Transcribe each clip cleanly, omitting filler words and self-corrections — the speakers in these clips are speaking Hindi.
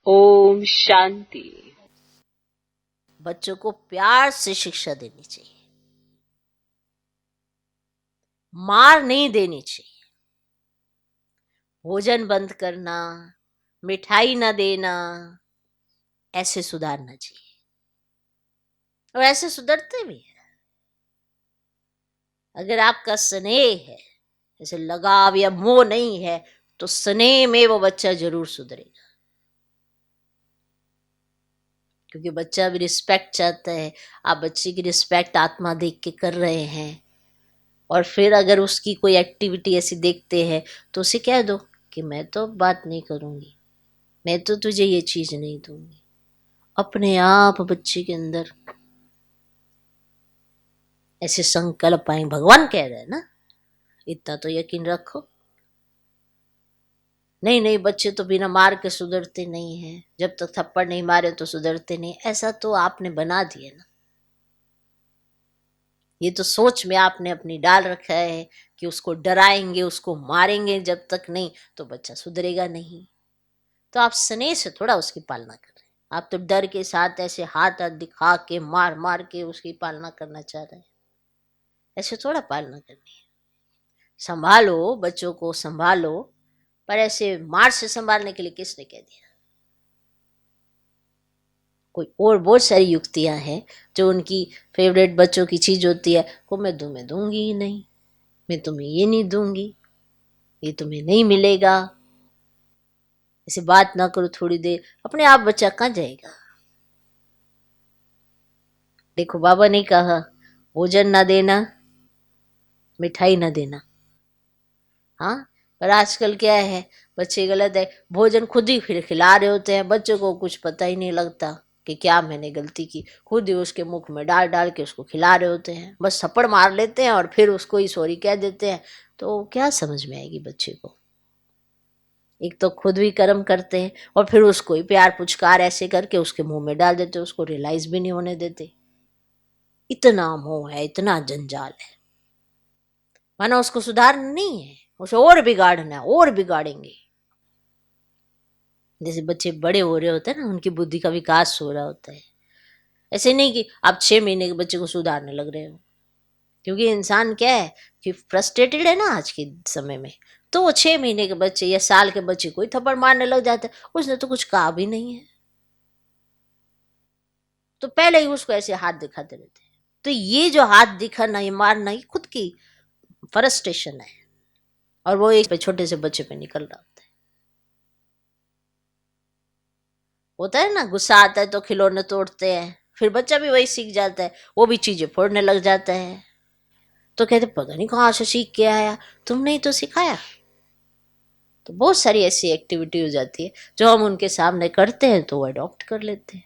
ओम शांति। बच्चों को प्यार से शिक्षा देनी चाहिए, मार नहीं देनी चाहिए। भोजन बंद करना, मिठाई ना देना, ऐसे सुधारना चाहिए। और ऐसे सुधरते भी है। अगर आपका स्नेह है, जैसे लगाव या मोह नहीं है, तो स्नेह में वो बच्चा जरूर सुधरेगा। क्योंकि बच्चा भी रिस्पेक्ट चाहता है। आप बच्चे की रिस्पेक्ट आत्मा देख के कर रहे हैं, और फिर अगर उसकी कोई एक्टिविटी ऐसी देखते हैं तो उसे कह दो कि मैं तो बात नहीं करूंगी, मैं तो तुझे ये चीज नहीं दूंगी। अपने आप बच्चे के अंदर ऐसे संकल्प आए। भगवान कह रहे हैं ना, इतना तो यकीन रखो। नहीं नहीं, बच्चे तो बिना मार के सुधरते नहीं हैं, जब तक थप्पड़ नहीं मारे तो सुधरते नहीं। ऐसा तो आपने बना दिया ना, ये तो सोच में आपने अपनी डाल रखा है कि उसको डराएंगे, उसको मारेंगे जब तक नहीं तो बच्चा सुधरेगा नहीं। तो आप स्नेह से थोड़ा उसकी पालना कर रहे हैं। आप तो डर के साथ ऐसे हाथ हाथ दिखा के मार मार के उसकी पालना करना चाह रहे हैं। ऐसे थोड़ा पालना करनी है। संभालो, बच्चों को संभालो, पर ऐसे मार से संभालने के लिए किसने कह दिया? कोई और बहुत सारी युक्तियां हैं जो उनकी फेवरेट बच्चों की चीज होती है, वो मैं दूंगी ही नहीं, मैं तुम्हें ये नहीं दूंगी, ये तुम्हें नहीं मिलेगा। ऐसे बात ना करो थोड़ी देर, अपने आप बच्चा कहाँ जाएगा? देखो, बाबा ने कहा भोजन ना देना, मिठाई ना देना। हाँ, पर आजकल क्या है, बच्चे गलत है, भोजन खुद ही फिर खिला रहे होते हैं। बच्चों को कुछ पता ही नहीं लगता कि क्या मैंने गलती की, खुद ही उसके मुख में डाल डाल के उसको खिला रहे होते हैं। बस थप्पड़ मार लेते हैं और फिर उसको ही सॉरी कह देते हैं। तो क्या समझ में आएगी बच्चे को? एक तो खुद भी कर्म करते हैं और फिर उसको ही प्यार पुचकार ऐसे करके उसके मुंह में डाल देते, उसको रियलाइज भी नहीं होने देते। इतना मोह है, इतना जंजाल है। माना उसको सुधारना नहीं है, उसे और बिगाड़ना है, और बिगाड़ेंगे। जैसे बच्चे बड़े हो रहे होते हैं ना, उनकी बुद्धि का विकास हो रहा होता है। ऐसे नहीं कि आप 6 महीने के बच्चे को सुधारने लग रहे हो। क्योंकि इंसान क्या है कि फ्रस्ट्रेटेड है ना आज के समय में, तो वो 6 महीने के बच्चे या साल के बच्चे को ही थप्पड़ मारने लग जाते हैं। उसने तो कुछ कहा भी नहीं है, तो पहले ही उसको ऐसे हाथ दिखाते रहते हैं। तो ये जो हाथ दिखाना, ये मारना, ये खुद की फ्रस्ट्रेशन है, और वो एक छोटे से बच्चे पे निकल रहा होता है। होता है ना, गुस्सा आता है तो खिलौने तोड़ते हैं, फिर बच्चा भी वही सीख जाता है, वो भी चीजें फोड़ने लग जाता है। तो कहते पता नहीं कहाँ से सीख के आया, तुमने ही तो सिखाया। तो बहुत सारी ऐसी एक्टिविटी हो जाती है जो हम उनके सामने करते हैं तो वो अडॉप्ट कर लेते हैं।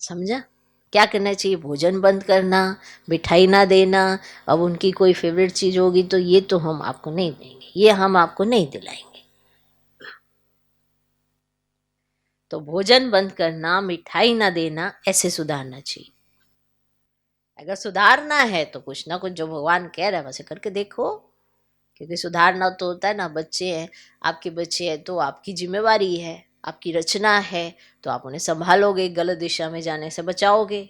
समझा? क्या करना चाहिए? भोजन बंद करना, मिठाई ना देना। अब उनकी कोई फेवरेट चीज होगी तो ये तो हम आपको नहीं देंगे, ये हम आपको नहीं दिलाएंगे। तो भोजन बंद करना, मिठाई ना देना, ऐसे सुधारना चाहिए। अगर सुधारना है तो कुछ ना कुछ जो भगवान कह रहा है वैसे करके देखो। क्योंकि सुधारना तो होता है ना, बच्चे हैं, आपके बच्चे हैं तो आपकी जिम्मेवारी है, आपकी रचना है, तो आप उन्हें संभालोगे, गलत दिशा में जाने से बचाओगे।